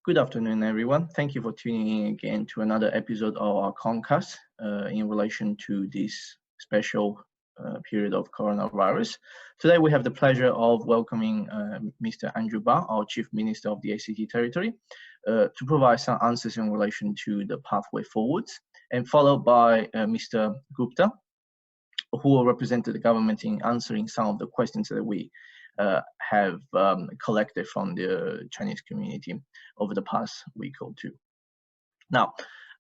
Good afternoon, everyone. Thank you for tuning in again to another episode of our Concast in relation to this special period of coronavirus. Today, we have the pleasure of welcoming Mr. Andrew Barr, our Chief Minister of the ACT Territory, to provide some answers in relation to the pathway forwards, and followed by Mr. Gupta, who will represent the government in answering some of the questions that we have collected from the Chinese community over the past week or two. Now,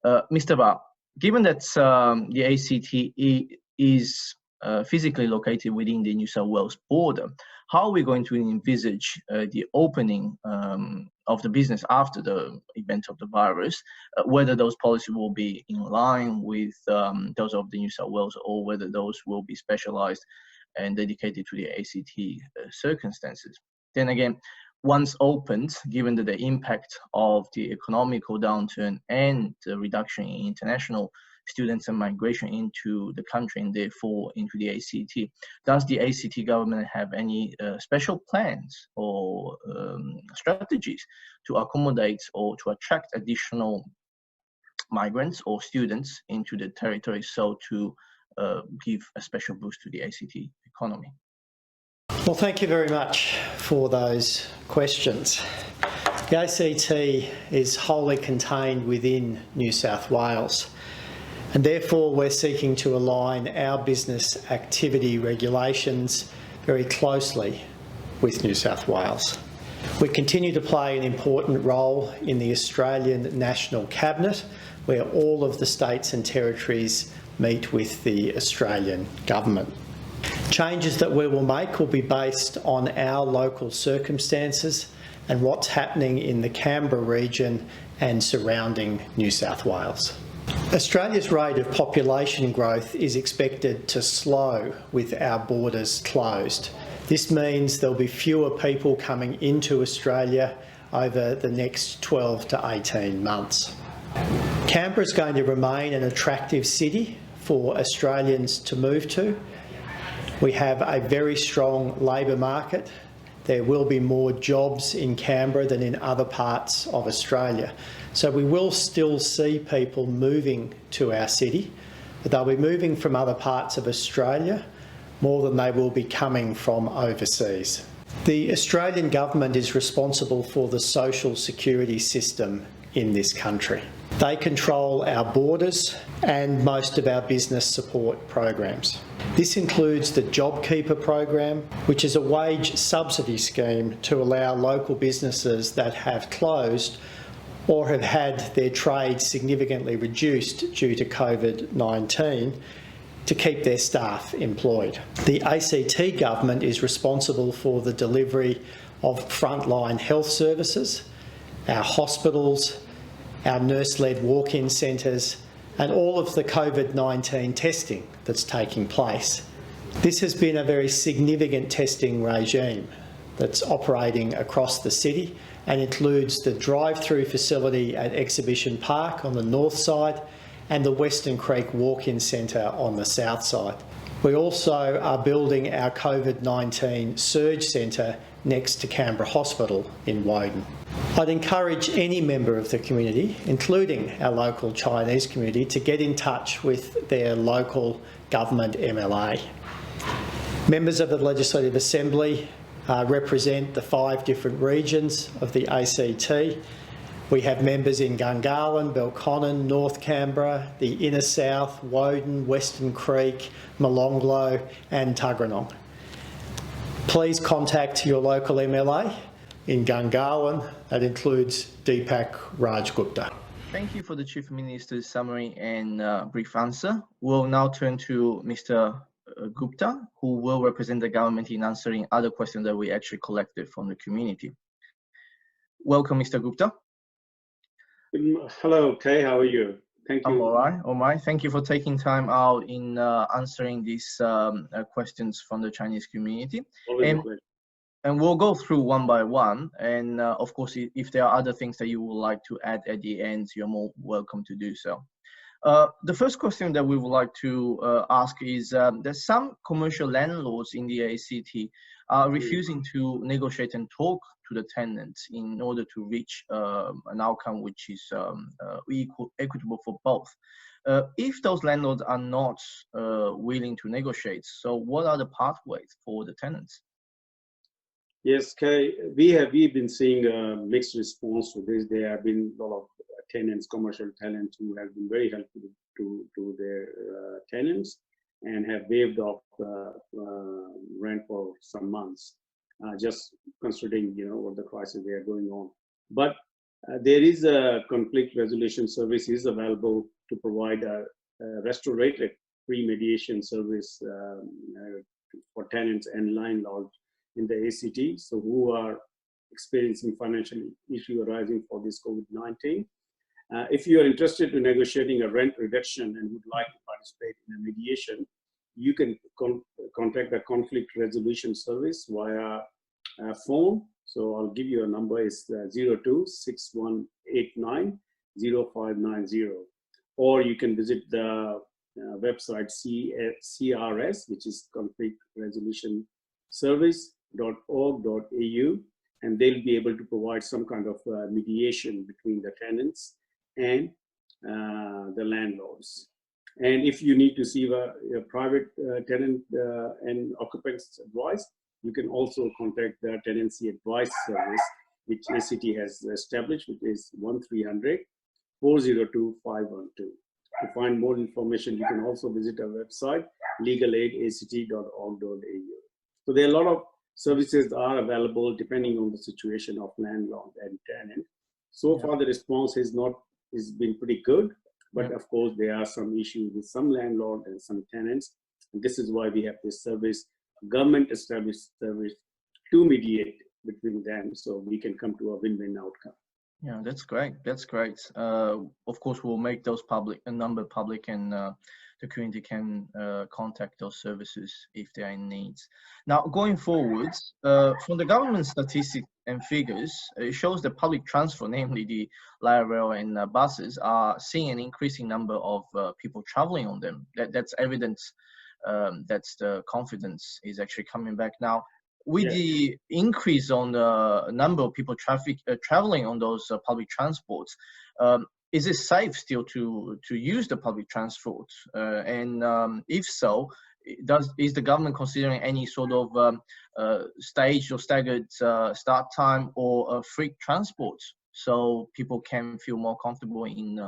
Mr. Barr, given that the ACT is physically located within the New South Wales border, how are we going to envisage the opening of the business after the event of the virus, whether those policies will be in line with those of the New South Wales, or whether those will be specialized and dedicated to the ACT circumstances? Then again, once opened, given that the impact of the economical downturn and the reduction in international students and migration into the country and therefore into the ACT, does the ACT government have any special plans or strategies to accommodate or to attract additional migrants or students into the territory, so to give a special boost to the ACT economy? Well, thank you very much for those questions. The ACT is wholly contained within New South Wales, and therefore we're seeking to align our business activity regulations very closely with New South Wales. We continue to play an important role in the Australian National Cabinet, where all of the states and territories meet with the Australian government. Changes that we will make will be based on our local circumstances and what's happening in the Canberra region and surrounding New South Wales. Australia's rate of population growth is expected to slow with our borders closed. This means there'll be fewer people coming into Australia over the next 12 to 18 months. Canberra is going to remain an attractive city for Australians to move to. We have a very strong labour market. There will be more jobs in Canberra than in other parts of Australia. So we will still see people moving to our city, but they'll be moving from other parts of Australia more than they will be coming from overseas. The Australian government is responsible for the social security system in this country. They control our borders and most of our business support programs. This includes the JobKeeper program, which is a wage subsidy scheme to allow local businesses that have closed or have had their trade significantly reduced due to COVID-19 to keep their staff employed. The ACT government is responsible for the delivery of frontline health services, our hospitals, our nurse-led walk-in centres, and all of the COVID-19 testing that's taking place. This has been a very significant testing regime that's operating across the city and includes the drive-through facility at Exhibition Park on the north side and the Western Creek Walk-in Centre on the south side. We also are building our COVID-19 surge centre next to Canberra Hospital in Woden. I'd encourage any member of the community, including our local Chinese community, to get in touch with their local government MLA. Members of the Legislative Assembly represent the 5 different regions of the ACT. We have members in Gungahlin, Belconnen, North Canberra, the Inner South, Woden, Western Creek, Molonglo and Tuggeranong. Please contact your local MLA. In Gungahlin, that includes Deepak-Raj Gupta. Thank you for the Chief Minister's summary and brief answer. We'll now turn to Mr. Gupta, who will represent the government in answering other questions that we actually collected from the community. Welcome, Mr. Gupta. Hello, Kay. How are you? Thank you. I'm all right. All right. Thank you for taking time out in answering these questions from the Chinese community. And we'll go through one by one. And of course, if there are other things that you would like to add at the end, you're more welcome to do so. The first question that we would like to ask is that some commercial landlords in the ACT are refusing to negotiate and talk to the tenants in order to reach an outcome which is equitable for both. If those landlords are not willing to negotiate, so what are the pathways for the tenants? Yes, Kay, we've been seeing a mixed response to this. There have been a lot of tenants, commercial tenants, who have been very helpful to their tenants and have waived off rent for some months, just considering what the crisis they are going on. But there is a conflict resolution service is available to provide a restorative pre-mediation service for tenants and landlords in the ACT, so who are experiencing financial issue arising for this COVID-19. If you are interested in negotiating a rent reduction and would like to participate in a mediation, you can contact the conflict resolution service via phone. So I'll give you a number, it's 02-6189-0590. Or you can visit the website CRS, which is Conflict Resolution Service.org.au, and they'll be able to provide some kind of mediation between the tenants and the landlords. And if you need to see a private tenant and occupants advice, you can also contact the tenancy advice service, which ACT has established, which is 1300-402-512. To find more information, you can also visit our website, legalaidact.org.au. So there are a lot of services that are available depending on the situation of landlord and tenant. So far, the response has been pretty good, but of course, there are some issues with some landlord and some tenants. And this is why we have this service, government established service, to mediate between them, so we can come to a win-win outcome. Yeah, that's great. That's great. Of course, we'll make those public, a number public, and the community can contact those services if they are in needs. Now, going forwards, from the government statistics and figures, it shows that public transport, namely the light rail and buses, are seeing an increasing number of people traveling on them. That's evidence that the confidence is actually coming back now. With the increase on the number of people traveling on those public transports, is it safe still to use the public transport? And if so, is the government considering any sort of staged or staggered start time or free transport so people can feel more comfortable in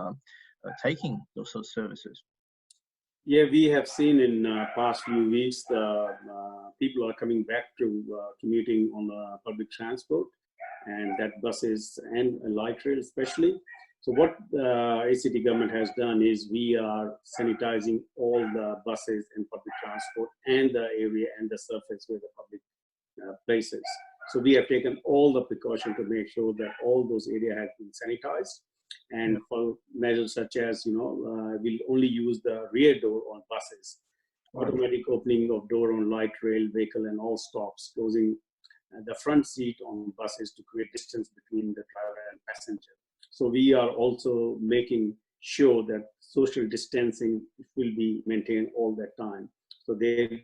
taking those services? Yeah, we have seen in past few weeks the people are coming back to commuting on public transport, and that buses and light rail especially. So what the ACT government has done is we are sanitizing all the buses and public transport and the area and the surface where the public places. So we have taken all the precaution to make sure that all those areas have been sanitized. And for measures such as, we'll only use the rear door on buses, automatic opening of door on light rail vehicle and all stops, closing the front seat on buses to create distance between the driver and passenger. So we are also making sure that social distancing will be maintained all that time. So the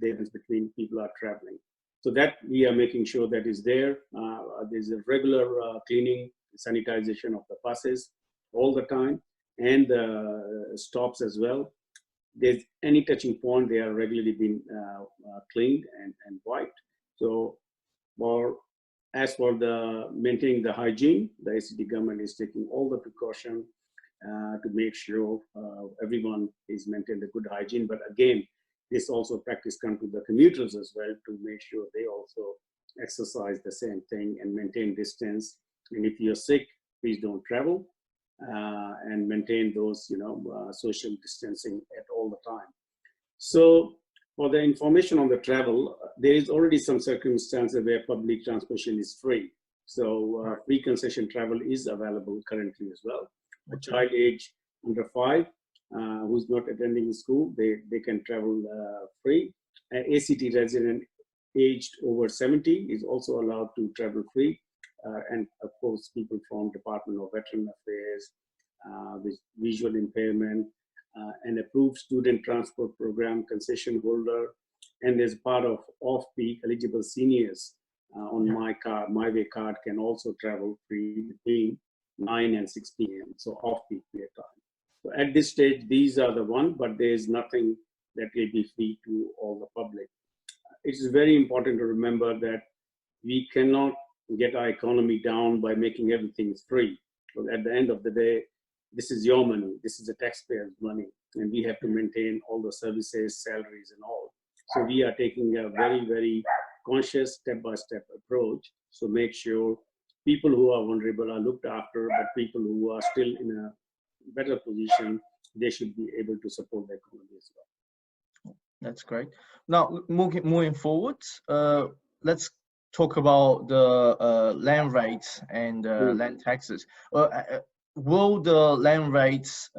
difference between people are traveling. So that we are making sure that is there. There's a regular cleaning, sanitization of the buses all the time, and the stops as well. There's any touching point, they are regularly being cleaned and wiped. So as for the maintaining the hygiene, the ACT government is taking all the precaution to make sure everyone is maintained a good hygiene. But again, this also practice comes to the commuters as well, to make sure they also exercise the same thing and maintain distance. And if you're sick, please don't travel, and maintain those, social distancing at all the time. So for the information on the travel, there is already some circumstances where public transportation is free. So free concession travel is available currently as well. A child age under 5 who's not attending school, they can travel free. An ACT resident aged over 70 is also allowed to travel free. And of course, people from Department of Veteran Affairs with visual impairment, an approved student transport program concession holder, and as part of off-peak eligible seniors on my card, MyWay card can also travel free between 9 and 6 p.m. So off-peak period time. So at this stage, these are the one, but there is nothing that will be free to all the public. It is very important to remember that we cannot get our economy down by making everything free. Because at the end of the day, this is your money, this is the taxpayers' money, and we have to maintain all the services, salaries, and all. So we are taking a very, very conscious step-by-step approach. So make sure people who are vulnerable are looked after, but people who are still in a better position, they should be able to support the economy as well. That's great. Now, moving forward, let's talk about the land rates and land taxes. Will the land rates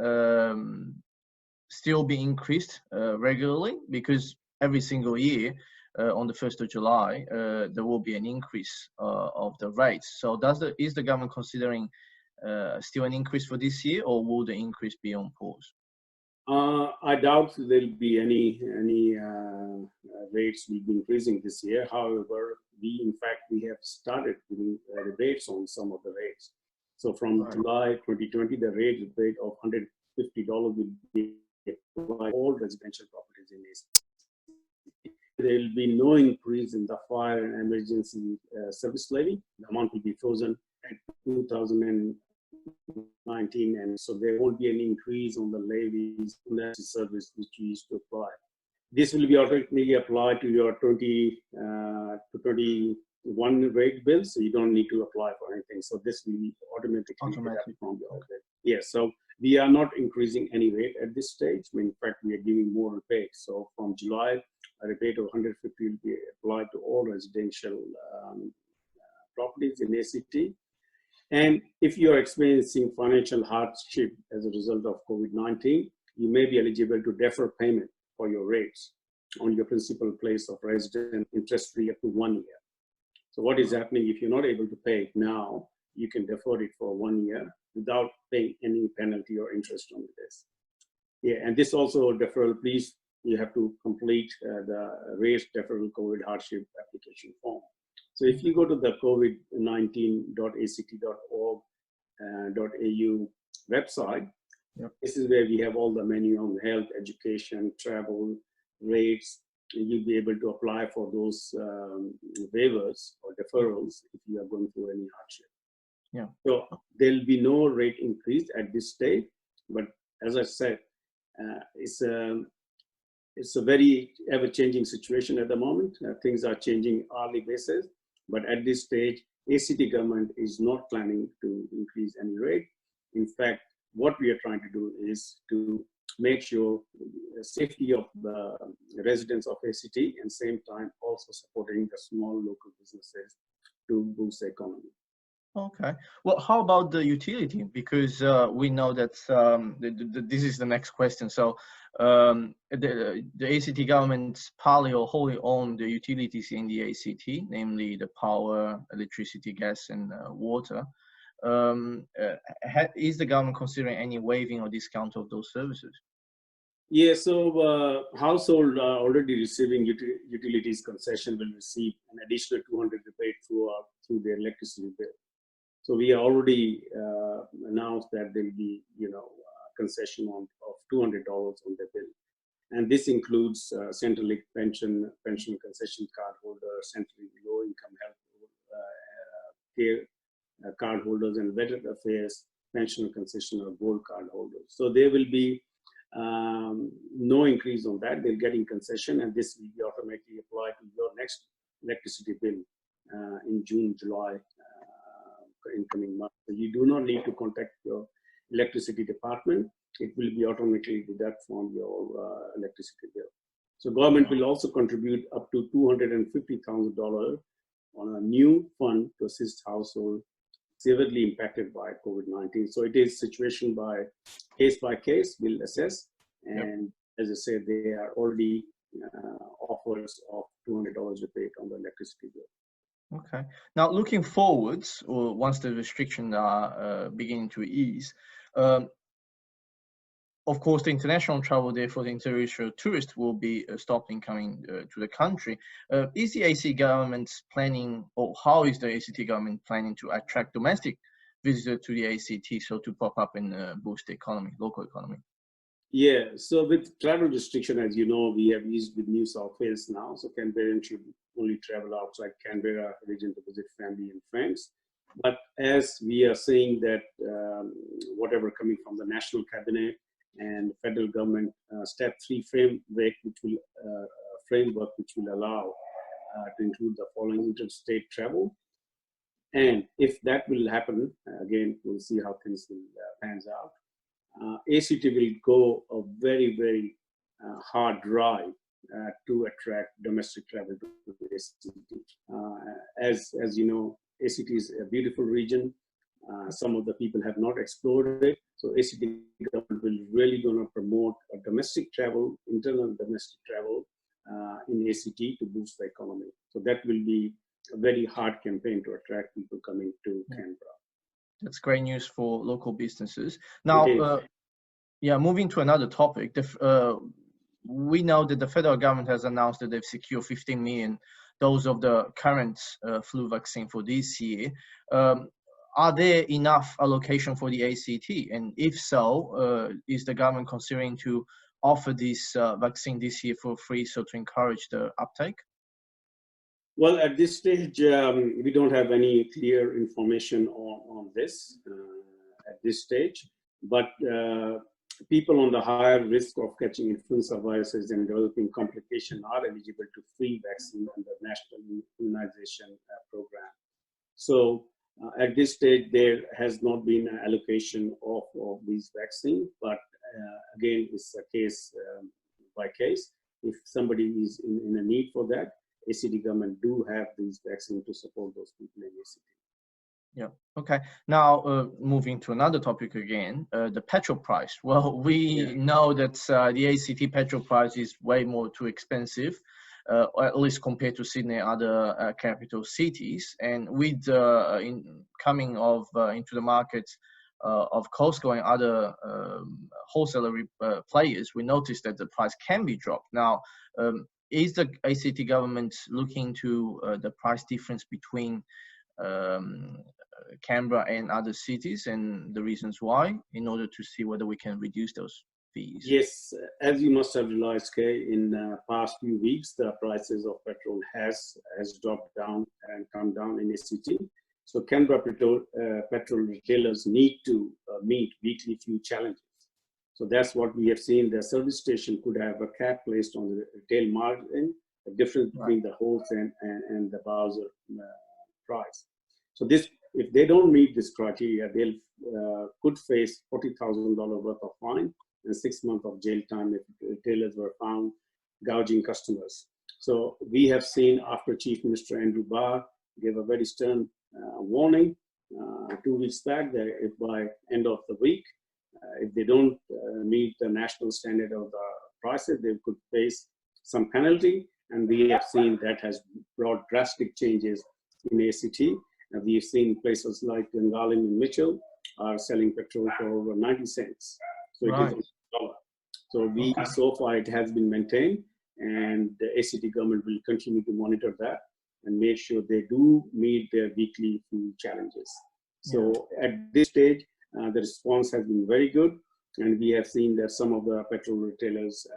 still be increased regularly? Because every single year, on the 1st of July, there will be an increase of the rates. So is the government considering still an increase for this year, or will the increase be on pause? I doubt there'll be any rates will be increasing this year. However, we have started giving rebates on some of the rates. So from July 2020, the rate of $150 will be applied to all residential properties in ACT. There will be no increase in the fire and emergency service levy. The amount will be frozen at 2019, and so there won't be any increase on the levies on the service which we used to apply. This will be automatically applied to your 2021 rate bill, so you don't need to apply for anything. So this will be automatically from your rate. Yes, so we are not increasing any rate at this stage. In fact, we are giving more rebates. So from July, a rebate of $150 will be applied to all residential properties in ACT. And if you are experiencing financial hardship as a result of COVID-19, you may be eligible to defer payment for your rates on your principal place of residence, interest-free up to 1 year. So what is happening, if you're not able to pay it now, you can defer it for 1 year without paying any penalty or interest on this. Yeah, and this also deferral, please, you have to complete the rates deferral COVID hardship application form. So if you go to the covid19.act.org.au website, this is where we have all the menu on health, education, travel, rates, and you'll be able to apply for those waivers or deferrals if you are going through any hardship. Yeah. So there'll be no rate increase at this stage, but as I said, it's a very ever-changing situation at the moment. Things are changing hourly basis, but at this stage, ACT government is not planning to increase any rate. In fact, what we are trying to do is to make sure the safety of the residents of ACT and same time also supporting the small local businesses to boost the economy. Okay. Well, how about the utility? Because we know that this is the next question. So the ACT government partly or wholly own the utilities in the ACT, namely the power, electricity, gas, and water. Is the government considering any waiving or discount of those services? Yeah, so household already receiving utilities concession will receive an additional 200 rebate through their electricity bill. So we already announced that there will be, concession of $200 on the bill, and this includes central pension concession card holders, central low-income health care card holders, and veteran affairs pension concession or gold card holders. So there will be no increase on that. They're getting concession, and this will be automatically applied to your next electricity bill in June, July. In coming months. So you do not need to contact your electricity department. It will be automatically deducted from your electricity bill. So government will also contribute up to $250,000 on a new fund to assist households severely impacted by COVID-19. So it is situation by case, we'll assess. And as I said, there are already offers of $200 rebate on the electricity bill. Okay. Now, looking forwards, or once the restrictions are beginning to ease, of course, the international travel, therefore, the international tourists will be stopping coming to the country. Is the ACT government planning, or how is the ACT government planning to attract domestic visitors to the ACT, so to pop up and boost the economy, local economy? Yeah, so with travel restriction, as you know, we have eased with New South Wales now, so Canberrans should only travel outside Canberra region to visit family and friends. But as we are seeing that whatever coming from the National Cabinet and federal government step 3 framework, which will allow to include the following: interstate travel. And if that will happen, again, we'll see how things will pans out. ACT will go a very, very hard drive to attract domestic travel to the ACT. As you know, ACT is a beautiful region. Some of the people have not explored it. So ACT government will really going to promote a domestic travel, internal domestic travel in ACT to boost the economy. So that will be a very hard campaign to attract people coming to Canberra. That's great news for local businesses. Now, yeah, moving to another topic, we know that the federal government has announced that they've secured 15 million doses of the current flu vaccine for this year. Are there enough allocation for the ACT? And if so, is the government considering to offer this vaccine this year for free, so to encourage the uptake? Well, at this stage, we don't have any clear information on this at this stage, but people on the higher risk of catching influenza viruses and developing complications are eligible to free vaccine under National Immunization Program. So at this stage, there has not been an allocation of these vaccines, but again, it's a case by case. If somebody is in a need for that, ACT government do have these vaccines to support those people in ACT. Yeah. Okay. Now, moving to another topic again, the petrol price. Well, we know that the ACT petrol price is way more too expensive, at least compared to Sydney and other capital cities. And with coming of into the market of Costco and other wholesaler players, we noticed that the price can be dropped. Now, is the ACT government looking to the price difference between Canberra and other cities and the reasons why, in order to see whether we can reduce those fees? Yes, as you must have realized, Kay, in past few weeks, the prices of petrol has dropped down and come down in ACT. So Canberra petrol retailers need to meet weekly fuel challenges. So that's what we have seen. The service station could have a cap placed on the retail margin, the difference between the wholesale and the Bowser price. So this, if they don't meet this criteria, they'll could face $40,000 worth of fine and 6 months of jail time if retailers were found gouging customers. So we have seen after Chief Minister Andrew Barr gave a very stern warning 2 weeks back that if by end of the week, if they don't meet the national standard of the prices, they could face some penalty. And we have seen that has brought drastic changes in ACT. And we've seen places like Dungalim and Mitchell are selling petrol for over 90 cents. So it is $1. So so far it has been maintained, and the ACT government will continue to monitor that and make sure they do meet their weekly food challenges. So at this stage, the response has been very good, and we have seen that some of the petrol retailers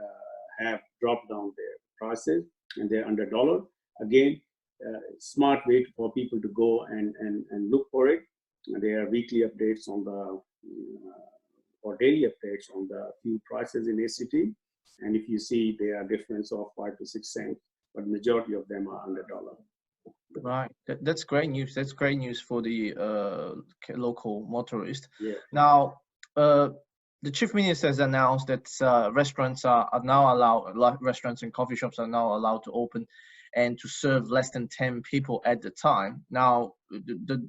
have dropped down their prices, and they're under $1. Again, smart way for people to go and look for it. There are weekly updates on the or daily updates on the fuel prices in ACT, and if you see, there are difference of 5 to 6 cents, but majority of them are under $1. Right, that's great news. That's great news for the local motorist. Yeah. Now, the Chief Minister has announced that restaurants are now allowed, restaurants and coffee shops are now allowed to open and to serve less than 10 people at the time. Now, the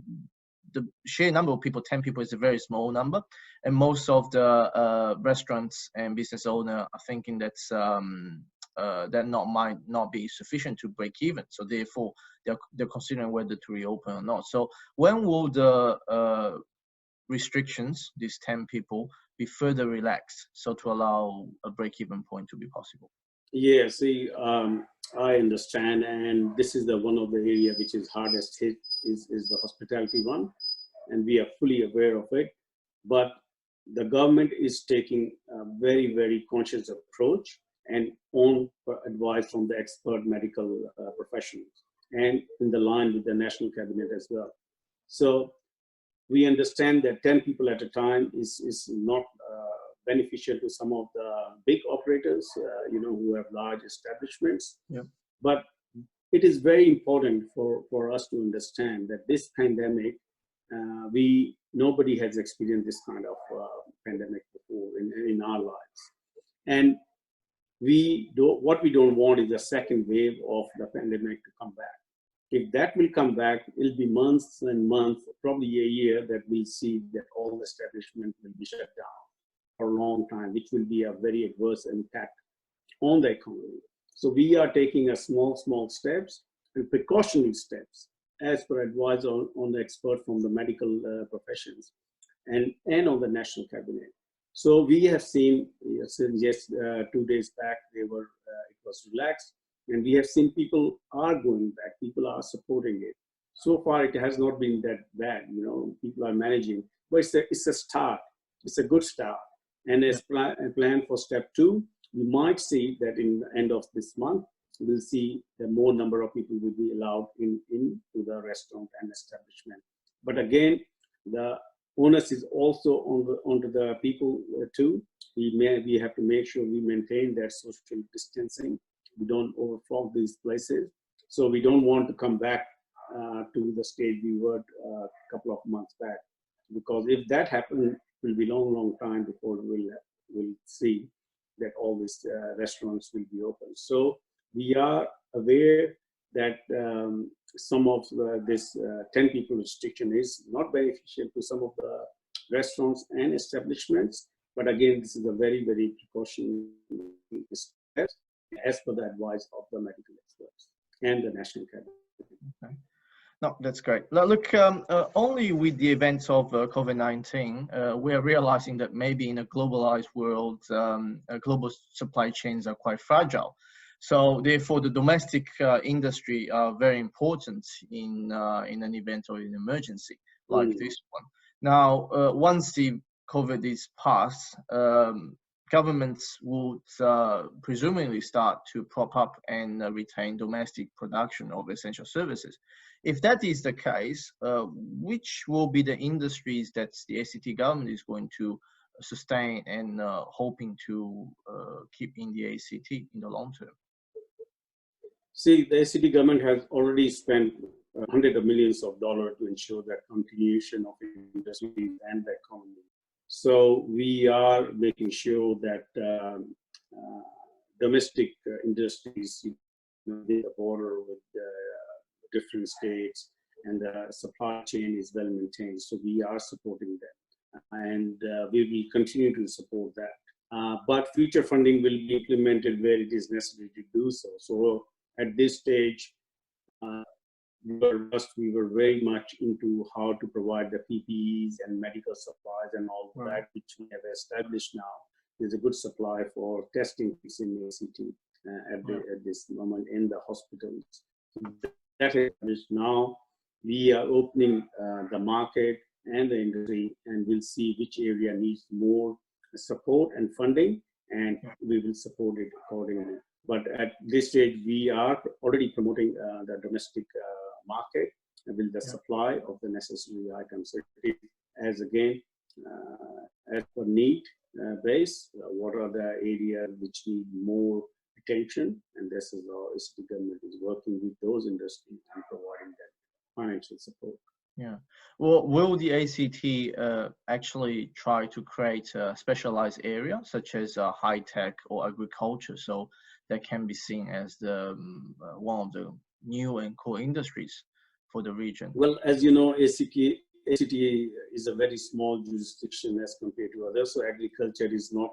sheer number of people, 10 people, is a very small number, and most of the restaurants and business owners are thinking that might not be sufficient to break even. So therefore, they're considering whether to reopen or not. So when will the restrictions, these 10 people, be further relaxed, so to allow a break-even point to be possible? Yeah, see, I understand, and this is the one of the area which is hardest hit is the hospitality one, and we are fully aware of it. But the government is taking a very, very conscious approach and on advice from the expert medical professionals, and in the line with the national cabinet as well. So we understand that 10 people at a time is not beneficial to some of the big operators, who have large establishments. Yeah. But it is very important for us to understand that this pandemic, nobody has experienced this kind of pandemic before in our lives. And what we don't want is a second wave of the pandemic to come back. If that will come back, it'll be months and months, probably a year, that we'll see that all establishments will be shut down for a long time, which will be a very adverse impact on the economy. So we are taking a small steps and precautionary steps as per advice on the expert from the medical professions and on the national cabinet. So we have seen, since 2 days back, it was relaxed, and we have seen people are going back, people are supporting it. So far, it has not been that bad, people are managing, but it's a start, it's a good start. And as plan for step 2, we might see that in the end of this month, we'll see that more number of people will be allowed into the restaurant and establishment. But again, the onus is also onto the people too. We have to make sure we maintain that social distancing. We don't overflow these places. So we don't want to come back to the stage we were a couple of months back. Because if that happens, it will be long time before we'll see that all these restaurants will be open. So we are aware that some of this 10 people restriction is not beneficial to some of the restaurants and establishments. But again, this is a very, very precautionary step as per the advice of the medical experts and the national cabinet. Okay. No, that's great. Now, look, only with the events of COVID-19, we are realizing that maybe in a globalized world, global supply chains are quite fragile. So therefore, the domestic industry are very important in an event or an emergency like this one. Now, once the COVID is past, governments would presumably start to prop up and retain domestic production of essential services. If that is the case, which will be the industries that the ACT government is going to sustain and hoping to keep in the ACT in the long term? See, the ACT government has already spent hundreds of millions of dollars to ensure that continuation of industries and the economy. So we are making sure that domestic industries, the border with different states, and the supply chain is well maintained. So we are supporting them, and we will continue to support that. But future funding will be implemented where it is necessary to do so. So at this stage, we were very much into how to provide the PPEs and medical supplies and all that, which we have established now. There's a good supply for testing in ACT at this moment in the hospitals. That is now we are opening the market and the industry, and we'll see which area needs more support and funding, and we will support it accordingly. But at this stage, we are already promoting the domestic market with the supply of the necessary items. So as again, as per need base, what are the areas which need more attention, and this is how the government is working with those industries and providing that financial support. Yeah. Well, will the ACT actually try to create a specialized area such as high tech or agriculture, so that can be seen as the one of the new and core industries for the region? Well, as you know, ACT is a very small jurisdiction as compared to others. So agriculture is not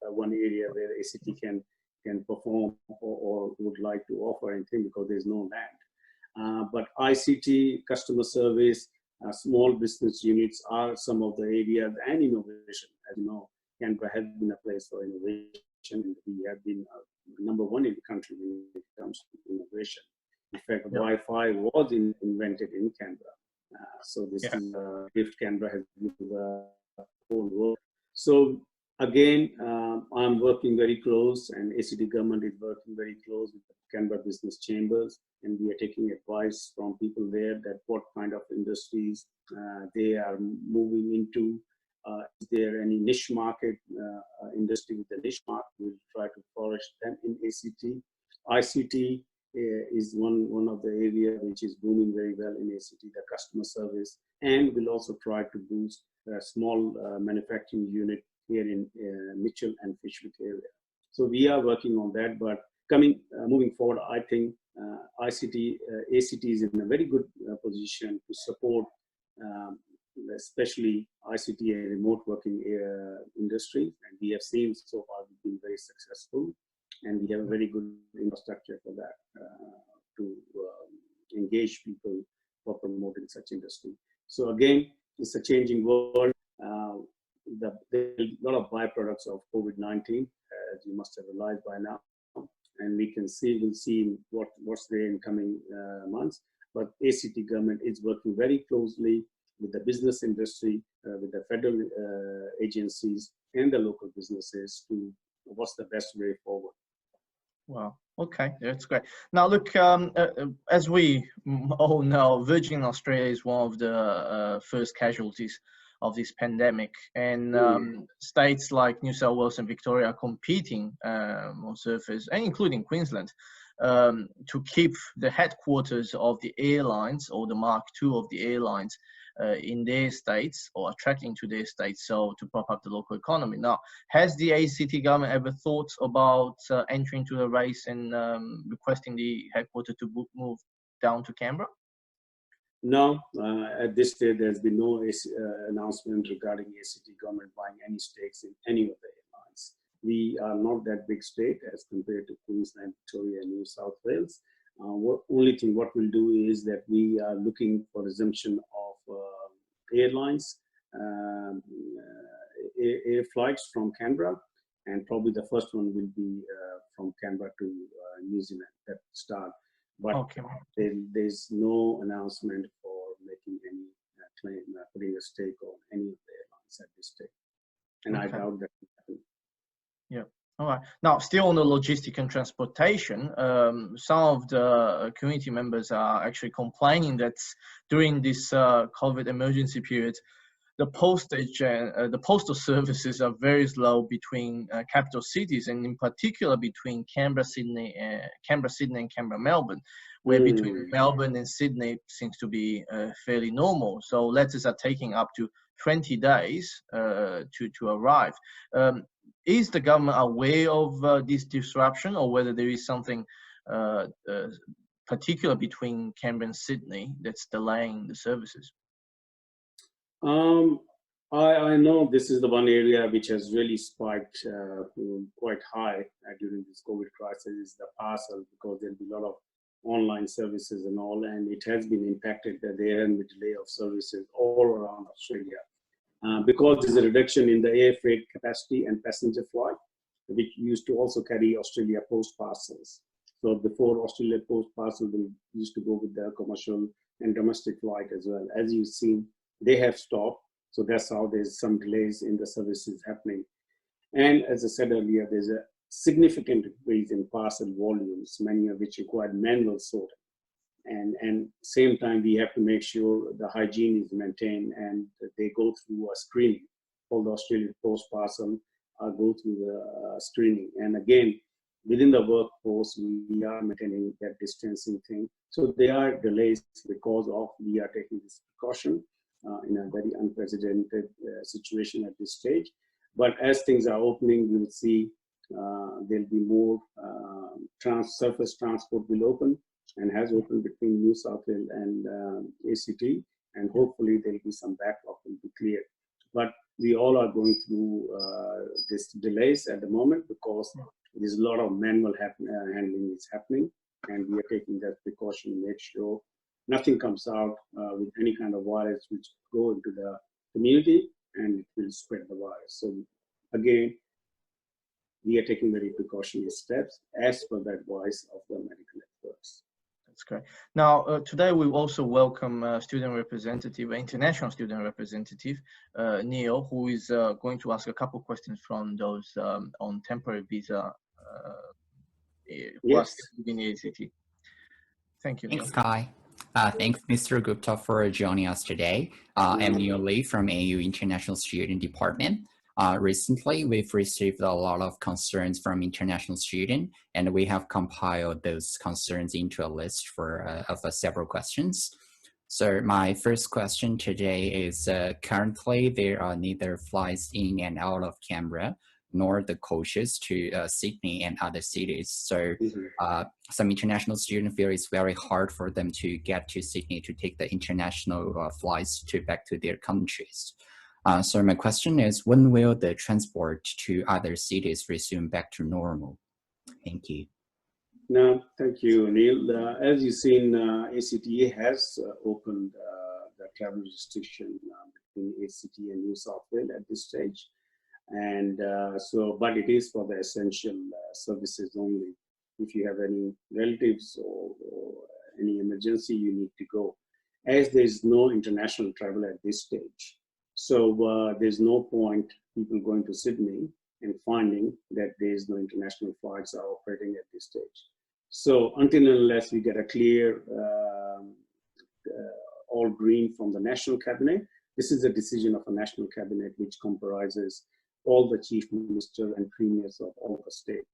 one area where ACT can perform or would like to offer anything because there's no land. But ICT, customer service, Small business units are some of the areas, and innovation. As you know, Canberra has been a place for innovation. We have been #1 in the country when it comes to innovation. In fact, Wi-Fi was invented in Canberra. So this is a gift Canberra has given the whole world. So again, I'm working very close, and ACT government is working very close with the Canberra business chambers, and we are taking advice from people there that what kind of industries they are moving into. Is there any niche market industry with the niche market? We'll try to flourish them in ACT. ICT is one of the areas which is booming very well in ACT, the customer service, and we'll also try to boost a small manufacturing unit here in Mitchell and Fishwick area. So we are working on that, but moving forward, I think ACT is in a very good position to support especially ICT and remote working industry, and we have seen so far we've been very successful, and we have a very good infrastructure for that to engage people for promoting such industry. So again, it's a changing world. There are a lot of byproducts of COVID-19, as you must have realized by now, and we'll see what's there in coming months. But ACT government is working very closely with the business industry, with the federal agencies and the local businesses to what's the best way forward. Wow. Okay, that's great. Now, look, as we all know, Virgin Australia is one of the first casualties of this pandemic, and states like New South Wales and Victoria are competing on surface, and including Queensland, to keep the headquarters of the airlines or the Mark II of the airlines in their states, or attracting to their states, so to prop up the local economy. Now, has the ACT government ever thought about entering into the race and requesting the headquarters to move down to Canberra? No, at this stage, there's been no announcement regarding ACT government buying any stakes in any of the airlines. We are not that big state as compared to Queensland, Victoria, and New South Wales. Only thing what we'll do is that we are looking for resumption of airlines, air flights from Canberra, and probably the first one will be from Canberra to New Zealand at start. But there's no announcement for making any claim, putting a stake on any of the airlines at this stage, and I doubt that will happen. Yeah. All right. Now, still on the logistic and transportation, some of the community members are actually complaining that during this COVID emergency period, the postage and the postal services are very slow between capital cities, and in particular between Canberra, Sydney, and Canberra, Melbourne, where between Melbourne and Sydney seems to be fairly normal. So letters are taking up to 20 days to arrive. Is the government aware of this disruption, or whether there is something particular between Canberra and Sydney that's delaying the services? I know this is the one area which has really spiked quite high during this COVID crisis, is the parcel, because there'll be a lot of online services and all, and it has been impacted that there has been delay of services all around Australia. Because there's a reduction in the air freight capacity and passenger flight, which used to also carry Australia Post parcels. So before, Australia Post parcel used to go with the commercial and domestic flight as well. As you've seen, they have stopped. So that's how there's some delays in the services happening. And as I said earlier, there's a significant increase in parcel volumes, many of which require manual sorting. And same time, we have to make sure the hygiene is maintained and they go through a screening. All the Australian Post parcel go through the screening. And again, within the workforce, we are maintaining that distancing thing. So there are delays because of we are taking this precaution in a very unprecedented situation at this stage. But as things are opening, we will see there'll be more surface transport will open, and has opened between New South Wales and ACT, and hopefully there'll be some backlog will be cleared. But we all are going through these delays at the moment because there's a lot of manual handling is happening, and we are taking that precaution to make sure nothing comes out with any kind of virus which go into the community and it will spread the virus. So again, we are taking very precautionary steps as per the advice of the medical experts. That's great. Now, today we also welcome student representative, international student representative, Neil, who is going to ask a couple questions from those on temporary visa who are in the ACT. Thank you, Neil. Thanks, Kai. Thanks, Mr. Gupta, for joining us today. I'm Neil Lee from AU International Student Department. Recently, we've received a lot of concerns from international students, and we have compiled those concerns into a list of several questions. So my first question today is, currently there are neither flights in and out of Canberra, nor the coaches to Sydney and other cities. So some international students feel it's very hard for them to get to Sydney to take the international flights back to their countries. So my question is, when will the transport to other cities resume back to normal? Thank you. No, thank you, Neil. As you've seen, ACT has opened the travel restriction between ACT and New South Wales at this stage. And but it is for the essential services only. If you have any relatives or any emergency, you need to go. As there is no international travel at this stage, so there's no point people going to Sydney and finding that there is no international flights are operating at this stage. So until and unless we get a clear all green from the National Cabinet, this is a decision of a National Cabinet which comprises all the chief ministers and premiers of all the states.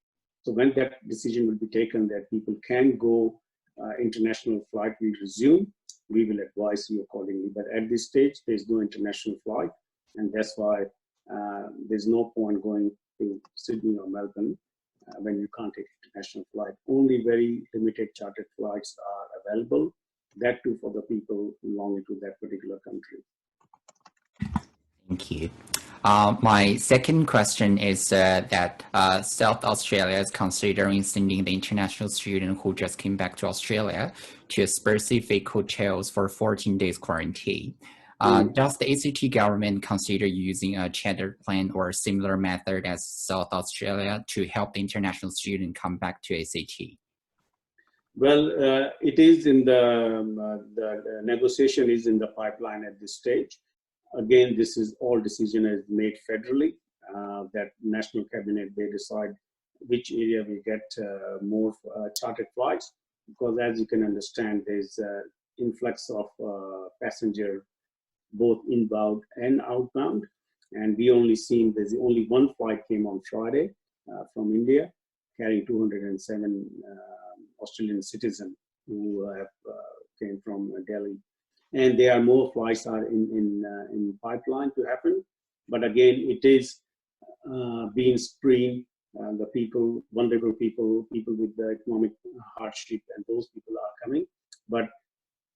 So when that decision will be taken that people can go, international flight will resume, we will advise you accordingly. But at this stage, there's no international flight, and that's why there's no point going to Sydney or Melbourne when you can't take international flight. Only very limited chartered flights are available, that too for the people belonging to that particular country. Thank you. My second question is that South Australia is considering sending the international student who just came back to Australia to specific hotels for 14 days quarantine. Does the ACT government consider using a charter plan or a similar method as South Australia to help the international student come back to ACT? Well, it is in the negotiation is in the pipeline at this stage. Again, this is all decision is made federally, that National Cabinet, they decide which area will get more chartered flights, because as you can understand, there's influx of passenger, both inbound and outbound. And we only seen there's only one flight came on Friday from India, carrying 207 Australian citizens who have came from Delhi. And there are more flights are in pipeline to happen. But again, it is being screened, the people, vulnerable people, people with the economic hardship, and those people are coming. But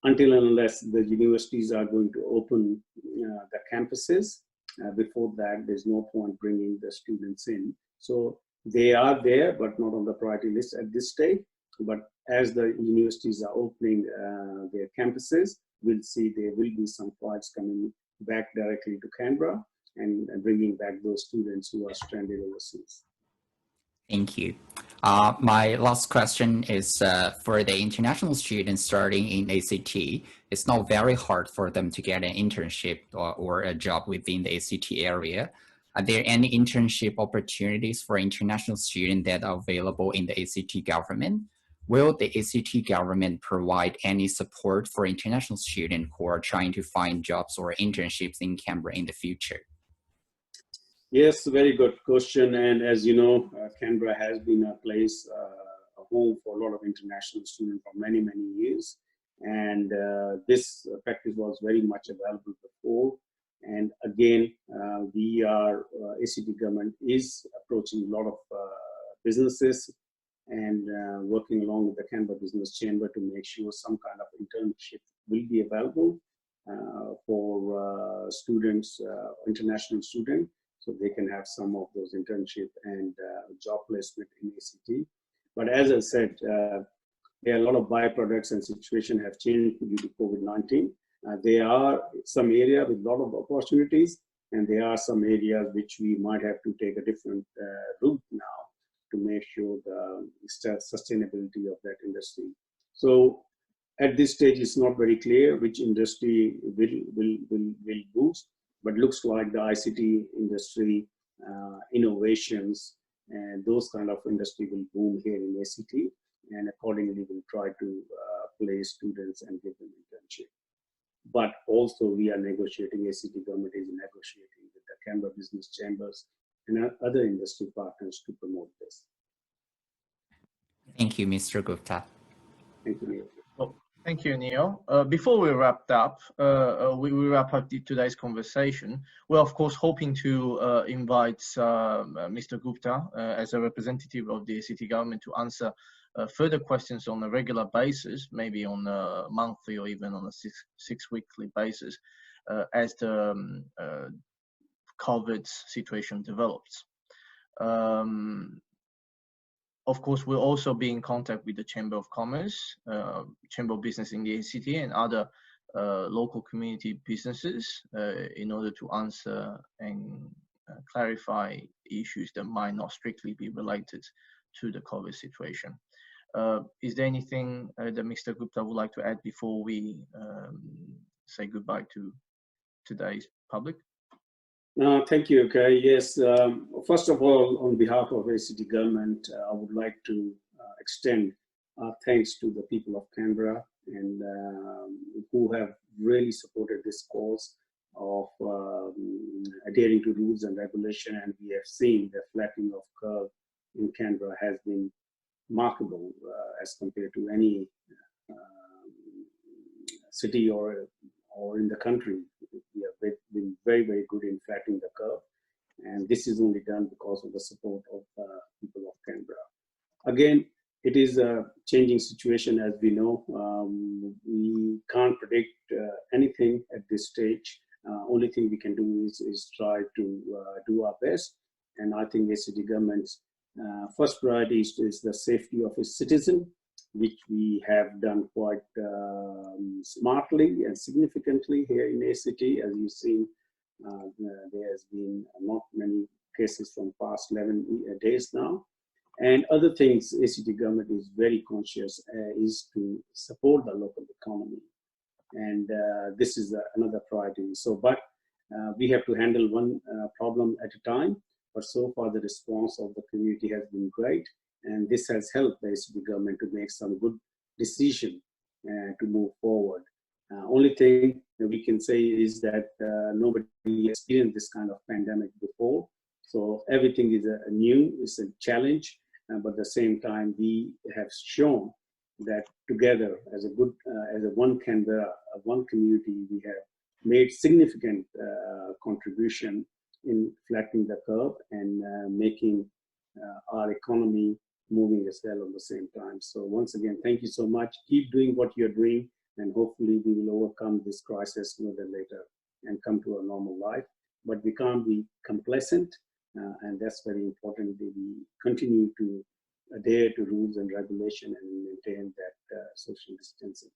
until and unless the universities are going to open the campuses, before that, there's no point bringing the students in. So they are there, but not on the priority list at this stage. But as the universities are opening their campuses, we'll see there will be some flights coming back directly to Canberra and bringing back those students who are stranded overseas. Thank you. My last question is for the international students starting in ACT. It's not very hard for them to get an internship or a job within the ACT area. Are there any internship opportunities for international students that are available in the ACT government? Will the ACT government provide any support for international students who are trying to find jobs or internships in Canberra in the future? Yes, very good question. And as you know, Canberra has been a place, a home for a lot of international students for many, many years. And this practice was very much available before. And again, ACT government is approaching a lot of businesses and working along with the Canberra Business Chamber to make sure some kind of internship will be available for students, international students, so they can have some of those internship and job placement in ACT. But as I said, a lot of byproducts and situation have changed due to COVID-19. There are some areas with a lot of opportunities, and there are some areas which we might have to take a different route now to make sure the sustainability of that industry. So at this stage, it's not very clear which industry will boost, but looks like the ICT industry, innovations, and those kind of industry will boom here in ACT, and accordingly we'll try to place students and give them internship. But also we are negotiating, ACT government is negotiating with the Canberra business chambers and other industry partners to promote this. Thank you, Mr. Gupta. Thank you, Neil. Well, thank you, Neil. Before we wrap up, we wrap up today's conversation. We're of course hoping to invite Mr. Gupta as a representative of the ACT government to answer further questions on a regular basis, maybe on a monthly or even on a six weekly basis, as the COVID situation develops. Of course, we'll also be in contact with the Chamber of Commerce, Chamber of Business in the ACT, and other local community businesses in order to answer and clarify issues that might not strictly be related to the COVID situation. Is there anything that Mr. Gupta would like to add before we say goodbye to today's public? Thank you, okay. Yes, first of all, on behalf of ACT government, I would like to extend our thanks to the people of Canberra and who have really supported this cause of adhering to rules and regulation, and we have seen the flattening of curve in Canberra has been remarkable as compared to any city or in the country. We have been very, very good in flattening the curve, and this is only done because of the support of the people of Canberra. Again, it is a changing situation, as we know. We can't predict anything at this stage. Only thing we can do is try to do our best, and I think ACT government's first priority is the safety of its citizen, which we have done quite smartly and significantly here in ACT. As you've seen, there has been not many cases from past 11 days now. And other things ACT government is very conscious is to support the local economy. And this is another priority. So, but we have to handle one problem at a time. But so far the response of the community has been great. And this has helped the ACT government to make some good decision to move forward. Only thing that we can say is that nobody experienced this kind of pandemic before. So everything is new, it's a challenge, but at the same time, we have shown that together as a good, as a one Canberra, one community, we have made significant contribution in flattening the curve and making our economy moving as well at the same time. So once again, thank you so much. Keep doing what you're doing, and hopefully we will overcome this crisis sooner than later and come to a normal life. But we can't be complacent, and that's very important that we continue to adhere to rules and regulation and maintain that social distancing.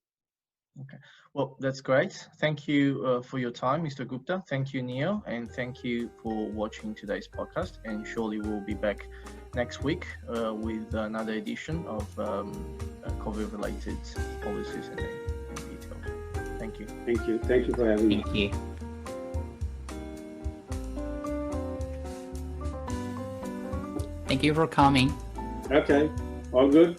Okay, well, that's great. Thank you for your time, Mr. Gupta. Thank you, Neil, and thank you for watching today's podcast. And surely we'll be back next week with another edition of COVID-related policies and details. Thank you. Thank you. Thank you for having me. Thank you. Thank you for coming. Okay, all good.